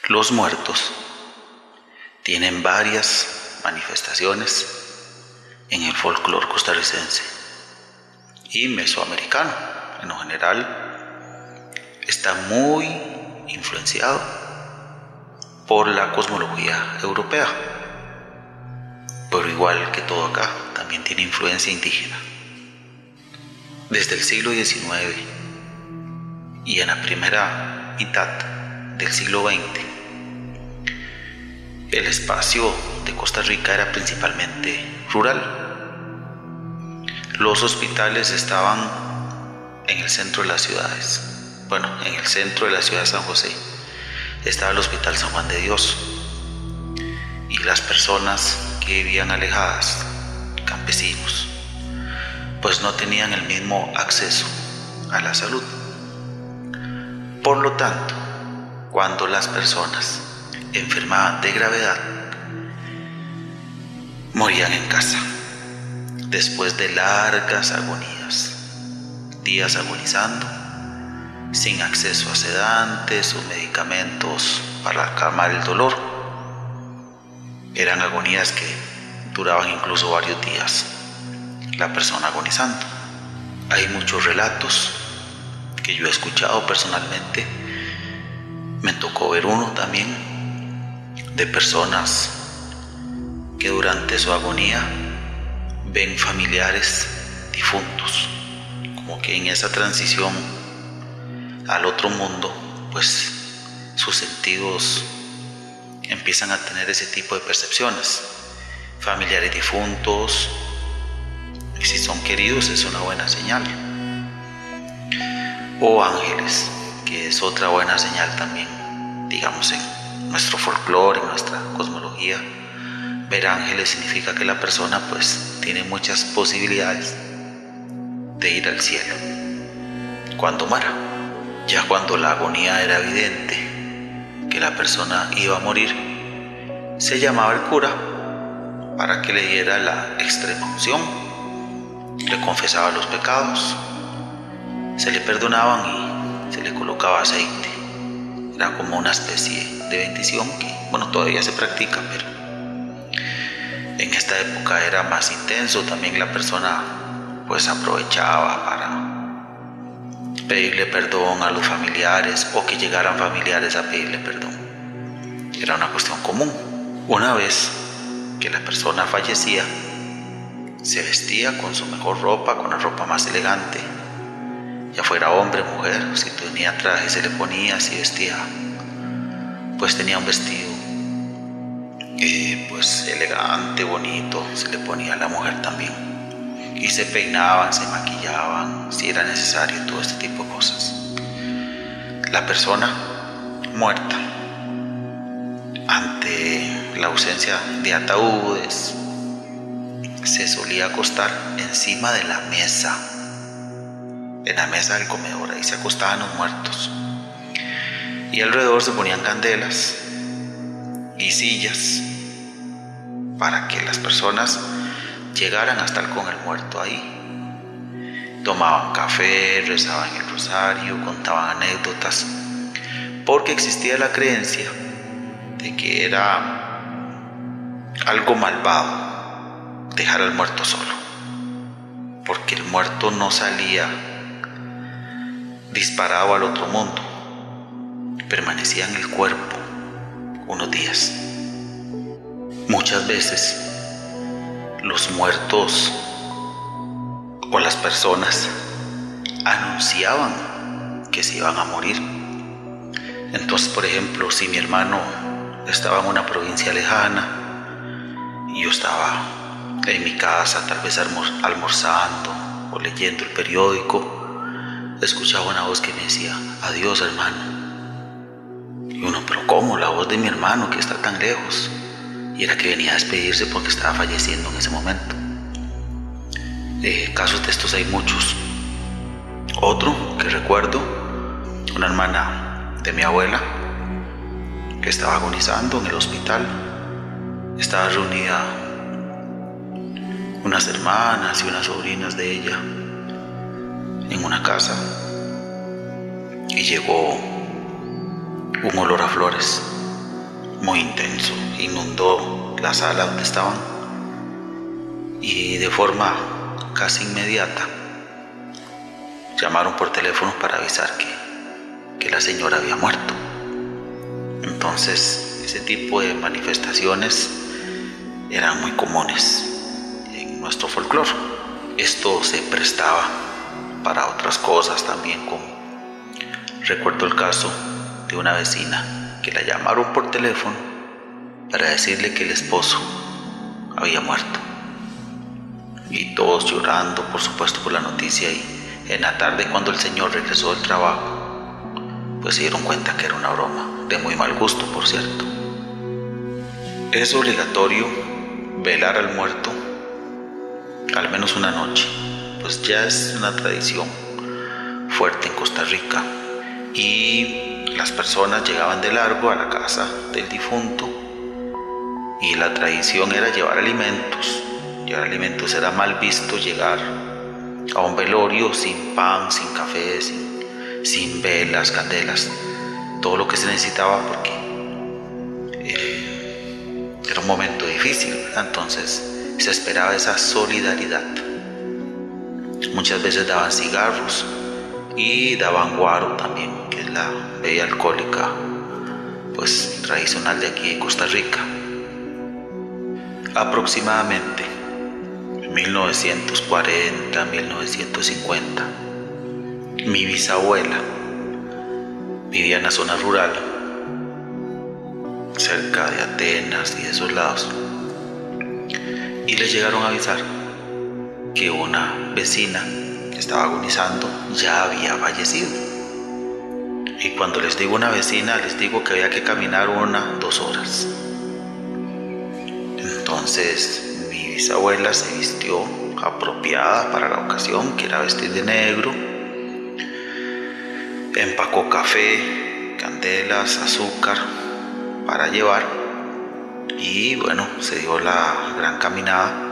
Los muertos tienen varias manifestaciones en el folclore costarricense y mesoamericano. En lo general está muy influenciado por la cosmología europea, pero igual que todo acá, también tiene influencia indígena. Desde el siglo XIX y en la primera mitad del siglo XX, el espacio de Costa Rica era principalmente rural. Los hospitales estaban en el centro de las ciudades. Bueno, en el centro de la ciudad de San José estaba el Hospital San Juan de Dios, y las personas que vivían alejadas, campesinos, pues no tenían el mismo acceso a la salud. Por lo tanto, cuando las personas enfermaban de gravedad, morían en casa, después de largas agonías, días agonizando, sin acceso a sedantes o medicamentos para calmar el dolor. Eran agonías que duraban incluso varios días, la persona agonizando. Hay muchos relatos que yo he escuchado personalmente. Me tocó ver uno también de personas que durante su agonía ven familiares difuntos, como que en esa transición al otro mundo, pues sus sentidos empiezan a tener ese tipo de percepciones. Familiares difuntos, y si son queridos es una buena señal. O ángeles, que es otra buena señal también, digamos, en nuestro folclore, en nuestra cosmología. Ver ángeles significa que la persona pues tiene muchas posibilidades de ir al cielo cuando muera. Ya cuando la agonía era evidente, que la persona iba a morir, se llamaba al cura para que le diera la extrema unción, le confesaba los pecados, se le perdonaban y se le colocaba aceite. Era como una especie de bendición que, bueno, todavía se practica, pero en esta época era más intenso. También la persona pues aprovechaba para pedirle perdón a los familiares, o que llegaran familiares a pedirle perdón. Era una cuestión común. Una vez que la persona fallecía, se vestía con su mejor ropa, con la ropa más elegante, ya fuera hombre o mujer. Si tenía traje se le ponía, si vestía, pues tenía un vestido pues elegante, bonito, se le ponía a la mujer también, y se peinaban, se maquillaban, si era necesario, todo este tipo de cosas. La persona muerta, ante la ausencia de ataúdes, se solía acostar encima de la mesa, en la mesa del comedor. Ahí se acostaban los muertos, y alrededor se ponían candelas y sillas para que las personas llegaran a estar con el muerto ahí. Tomaban café, rezaban el rosario, contaban anécdotas, porque existía la creencia de que era algo malvado dejar al muerto solo, porque el muerto no salía disparado al otro mundo, permanecía en el cuerpo unos días. Muchas veces los muertos o las personas anunciaban que se iban a morir. Entonces, por ejemplo, si mi hermano estaba en una provincia lejana y yo estaba en mi casa, tal vez almorzando o leyendo el periódico, escuchaba una voz que me decía: adiós, hermano. Y uno: pero ¿cómo? La voz de mi hermano, que está tan lejos. Y era que venía a despedirse porque estaba falleciendo en ese momento. Casos de estos hay muchos. Otro que recuerdo, una hermana de mi abuela que estaba agonizando en el hospital. Estaba reunida unas hermanas y unas sobrinas de ella en una casa, y llegó un olor a flores muy intenso, inundó la sala donde estaban y de forma casi inmediata llamaron por teléfono para avisar que la señora había muerto. Entonces, ese tipo de manifestaciones eran muy comunes en nuestro folclore. Esto se prestaba para otras cosas también, como recuerdo el caso de una vecina que la llamaron por teléfono para decirle que el esposo había muerto. Y todos llorando, por supuesto, por la noticia, y en la tarde, cuando el señor regresó del trabajo, pues se dieron cuenta que era una broma, de muy mal gusto, por cierto. Es obligatorio velar al muerto al menos una noche, pues ya es una tradición fuerte en Costa Rica, y las personas llegaban de largo a la casa del difunto y la tradición era llevar alimentos. Llevar alimentos era mal visto, llegar a un velorio sin pan, sin café, sin velas, candelas, todo lo que se necesitaba, porque era un momento difícil, ¿verdad? Entonces se esperaba esa solidaridad. Muchas veces daban cigarros y daban guaro también, que es la bebida alcohólica pues tradicional de aquí de Costa Rica. Aproximadamente en 1940, 1950, mi bisabuela vivía en la zona rural, cerca de Atenas y de esos lados, y les llegaron a avisar que una vecina que estaba agonizando ya había fallecido. Y cuando les digo una vecina, les digo que había que caminar 1-2 horas. Entonces mi bisabuela se vistió apropiada para la ocasión, que era vestir de negro, empacó café, candelas, azúcar para llevar, y bueno, se dio la gran caminada.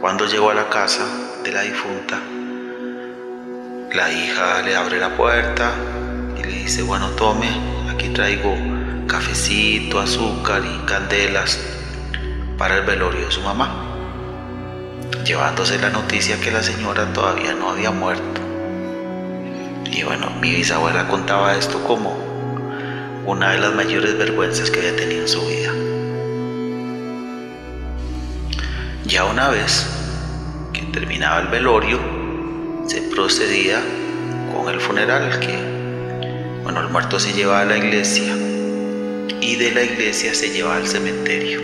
Cuando llegó a la casa de la difunta, la hija le abre la puerta y le dice: bueno, tome, aquí traigo cafecito, azúcar y candelas para el velorio de su mamá, llevándose la noticia que la señora todavía no había muerto. Y bueno, mi bisabuela contaba esto como una de las mayores vergüenzas que había tenido en su vida. Ya una vez que terminaba el velorio, se procedía con el funeral, que bueno, el muerto se llevaba a la iglesia y de la iglesia se llevaba al cementerio.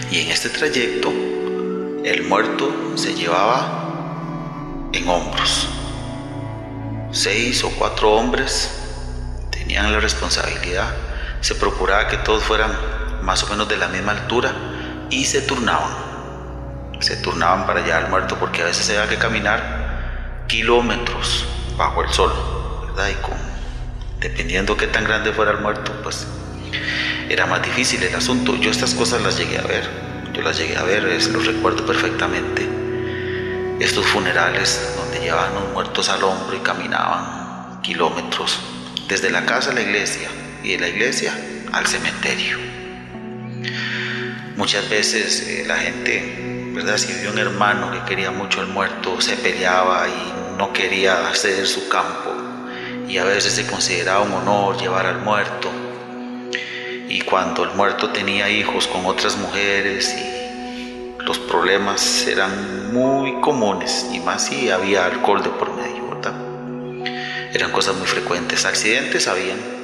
Y en este trayecto el muerto se llevaba en hombros. 6 o 4 hombres tenían la responsabilidad. Se procuraba que todos fueran más o menos de la misma altura y se turnaban para llevar al muerto, porque a veces se había que caminar kilómetros bajo el sol, ¿verdad? Y dependiendo qué tan grande fuera el muerto, pues era más difícil el asunto. Yo estas cosas las llegué a ver, los recuerdo perfectamente. Estos funerales donde llevaban los muertos al hombro y caminaban kilómetros desde la casa a la iglesia y de la iglesia al cementerio. Muchas veces la gente, ¿verdad?, si había un hermano que quería mucho al muerto, se peleaba y no quería ceder su campo, y a veces se consideraba un honor llevar al muerto. Y cuando el muerto tenía hijos con otras mujeres, y los problemas eran muy comunes, y más si había alcohol de por medio, ¿verdad? Eran cosas muy frecuentes. Accidentes habían,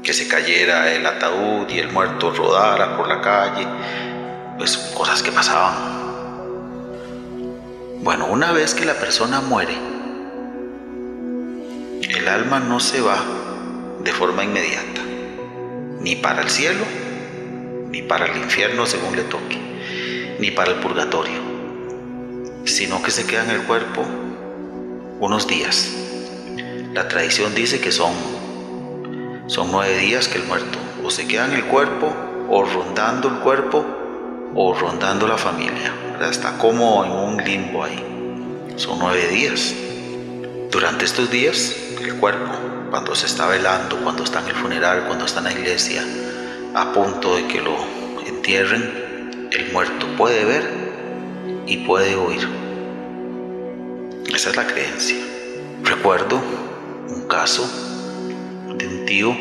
que se cayera el ataúd y el muerto rodara por la calle, pues cosas que pasaban. Bueno, una vez que la persona muere, el alma no se va de forma inmediata, ni para el cielo, ni para el infierno según le toque, ni para el purgatorio, sino que se queda en el cuerpo unos días. La tradición dice que son 9 días que el muerto o se queda en el cuerpo, o rondando el cuerpo, o rondando la familia, ¿verdad? Está como en un limbo ahí. Son 9 días. Durante estos días el cuerpo cuando se está velando, cuando está en el funeral, cuando está en la iglesia, a punto de que lo entierren, el muerto puede ver y puede oír. Esa es la creencia. Recuerdo un caso de un tío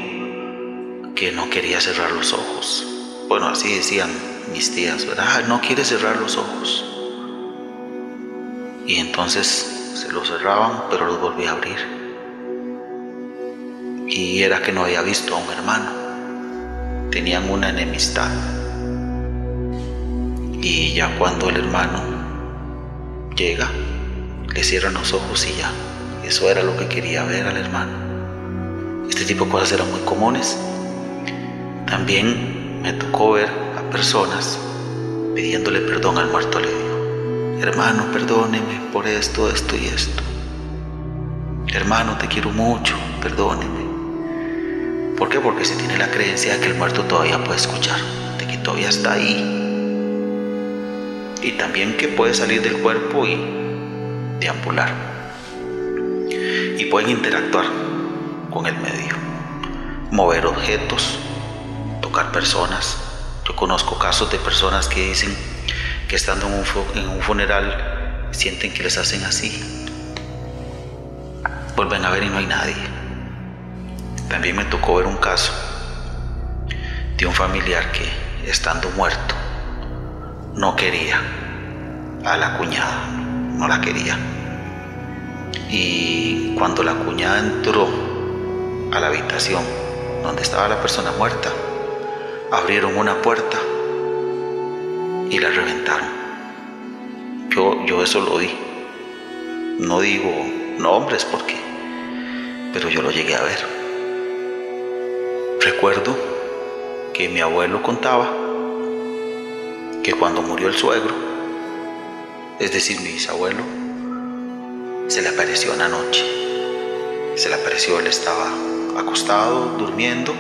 que no quería cerrar los ojos. Bueno, así decían mis tías, ¿verdad? No quiere cerrar los ojos. Y entonces se los cerraban, pero los volvía a abrir. Y era que no había visto a un hermano. Tenían una enemistad. Y ya cuando el hermano llega, le cierran los ojos y ya. Eso era lo que quería ver al hermano. Este tipo de cosas eran muy comunes. También me tocó ver a personas pidiéndole perdón al muerto. Le digo: hermano, perdóneme por esto, esto y esto. Hermano, te quiero mucho, perdóneme. ¿Por qué? Porque se tiene la creencia de que el muerto todavía puede escuchar, de que todavía está ahí. Y también que puede salir del cuerpo y deambular. Y pueden interactuar con el medio, mover objetos, tocar personas. Yo conozco casos de personas que dicen que estando en un funeral sienten que les hacen así. Vuelven a ver y no hay nadie. También me tocó ver un caso de un familiar que, estando muerto, no quería a la cuñada, no la quería. Y cuando la cuñada entró a la habitación donde estaba la persona muerta, abrieron una puerta y la reventaron. Yo eso lo vi. No digo nombres pero yo lo llegué a ver. Recuerdo que mi abuelo contaba que cuando murió el suegro, es decir, mi bisabuelo, se le apareció una noche. Se le apareció, él estaba acostado, durmiendo,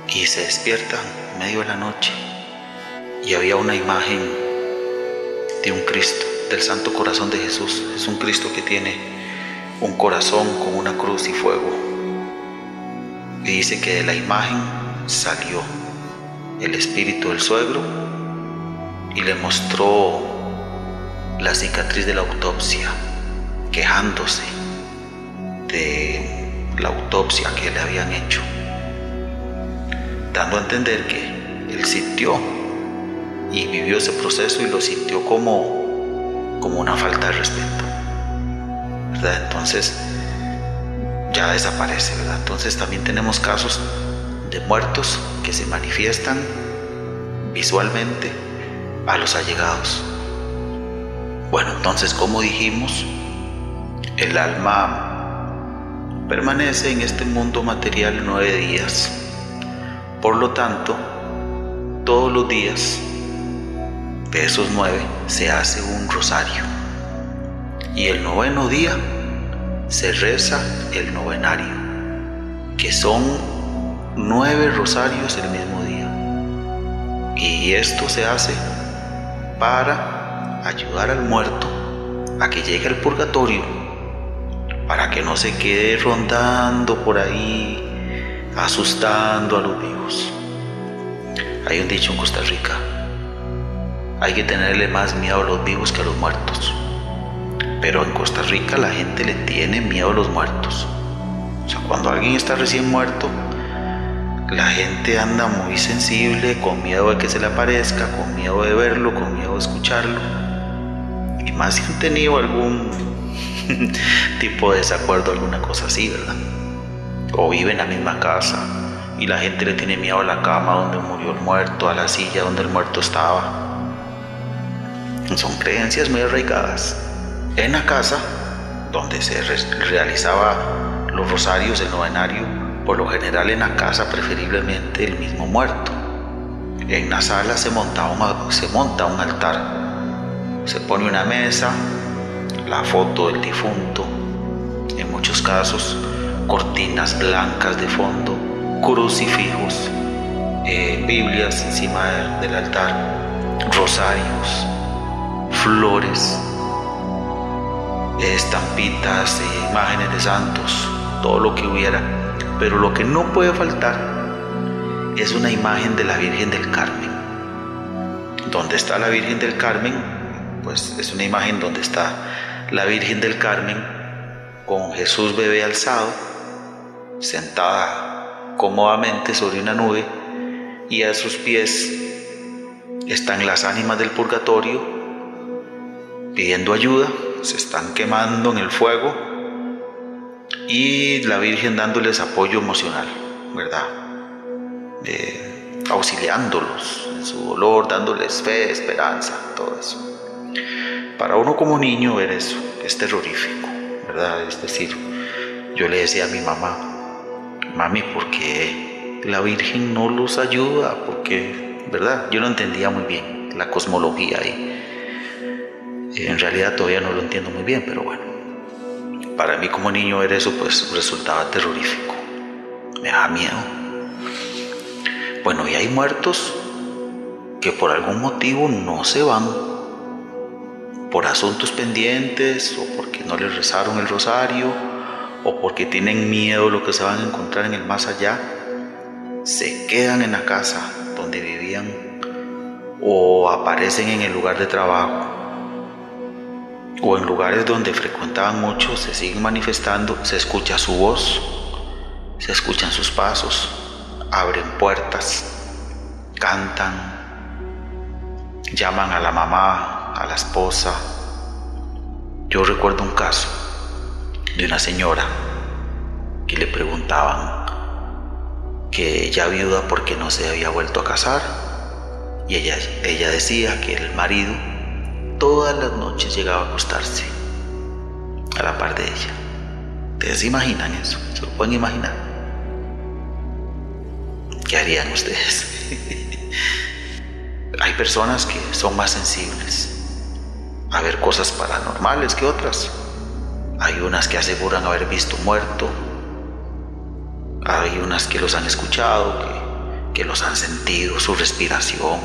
y se despierta en medio de la noche y había una imagen de un Cristo, del Santo Corazón de Jesús. Es un Cristo que tiene un corazón con una cruz y fuego. Y dice que de la imagen salió el espíritu del suegro y le mostró la cicatriz de la autopsia, quejándose de la autopsia que le habían hecho, dando a entender que él sintió y vivió ese proceso y lo sintió como una falta de respeto, ¿verdad? Entonces ya desaparece, ¿verdad? Entonces también tenemos casos de muertos que se manifiestan visualmente a los allegados. Bueno, entonces, como dijimos, el alma permanece en este mundo material 9 días. Por lo tanto, todos los días de esos 9 se hace un rosario. Y el 9º día se reza el novenario, que son 9 rosarios el mismo día. Y esto se hace para ayudar al muerto a que llegue al purgatorio, para que no se quede rondando por ahí asustando a los vivos. Hay un dicho en Costa Rica: hay que tenerle más miedo a los vivos que a los muertos. Pero en Costa Rica la gente le tiene miedo a los muertos. O sea, cuando alguien está recién muerto, la gente anda muy sensible, con miedo de que se le aparezca, con miedo de verlo, con miedo de escucharlo. Y más si han tenido algún tipo de desacuerdo, alguna cosa así, ¿verdad? O vive en la misma casa y la gente le tiene miedo a la cama donde murió el muerto, a la silla donde el muerto estaba. Son creencias muy arraigadas. En la casa donde se realizaba los rosarios, el novenario, por lo general en la casa preferiblemente el mismo muerto. En la sala se monta un altar, se pone una mesa, la foto del difunto, en muchos casos cortinas blancas de fondo, crucifijos, Biblias encima del altar, rosarios, flores, estampitas, imágenes de santos, todo lo que hubiera, pero lo que no puede faltar es una imagen de la Virgen del Carmen. Donde está la Virgen del Carmen, pues es una imagen donde está la Virgen del Carmen con Jesús bebé alzado, sentada cómodamente sobre una nube, y a sus pies están las ánimas del purgatorio pidiendo ayuda, se están quemando en el fuego, y la Virgen dándoles apoyo emocional, ¿verdad? Auxiliándolos en su dolor, dándoles fe, esperanza, todo eso. Para uno como niño ver eso es terrorífico, ¿verdad? Es decir, yo le decía a mi mamá, mami, ¿por qué la Virgen no los ayuda? Porque, ¿verdad? Yo no entendía muy bien la cosmología ahí. En realidad todavía no lo entiendo muy bien, pero bueno, para mí como niño ver eso pues resultaba terrorífico, me daba miedo. Bueno, y hay muertos que por algún motivo no se van, por asuntos pendientes, o porque no les rezaron el rosario, o porque tienen miedo de lo que se van a encontrar en el más allá. Se quedan en la casa donde vivían, o aparecen en el lugar de trabajo, o en lugares donde frecuentaban mucho, se siguen manifestando, se escucha su voz, se escuchan sus pasos, abren puertas, cantan, llaman a la mamá, a la esposa. Yo recuerdo un caso de una señora que le preguntaban que ya viuda porque no se había vuelto a casar, y ella decía que el marido todas las noches llegaba a acostarse a la par de ella. ¿Ustedes se imaginan eso? ¿Se lo pueden imaginar? ¿Qué harían ustedes? Hay personas que son más sensibles a ver cosas paranormales que otras. Hay unas que aseguran haber visto muerto, hay unas que los han escuchado, que los han sentido, su respiración,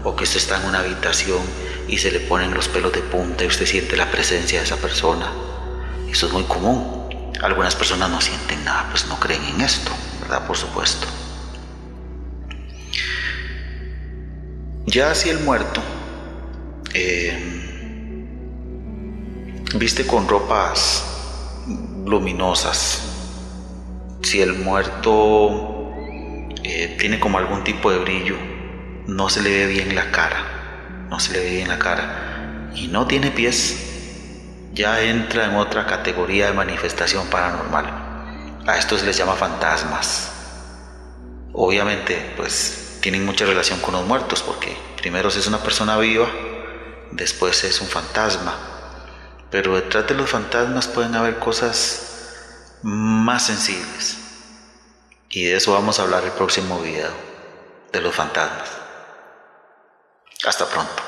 o que usted está en una habitación y se le ponen los pelos de punta y usted siente la presencia de esa persona. Eso es muy común. Algunas personas no sienten nada, pues no creen en esto, ¿verdad? Por supuesto. Ya si el muerto viste con ropas luminosas, si el muerto tiene como algún tipo de brillo, no se le ve bien la cara, y no tiene pies, ya entra en otra categoría de manifestación paranormal. A esto se les llama fantasmas. Obviamente pues tienen mucha relación con los muertos, porque primero es una persona viva, después es un fantasma, pero detrás de los fantasmas pueden haber cosas más sensibles, y de eso vamos a hablar el próximo video, de los fantasmas. Hasta pronto.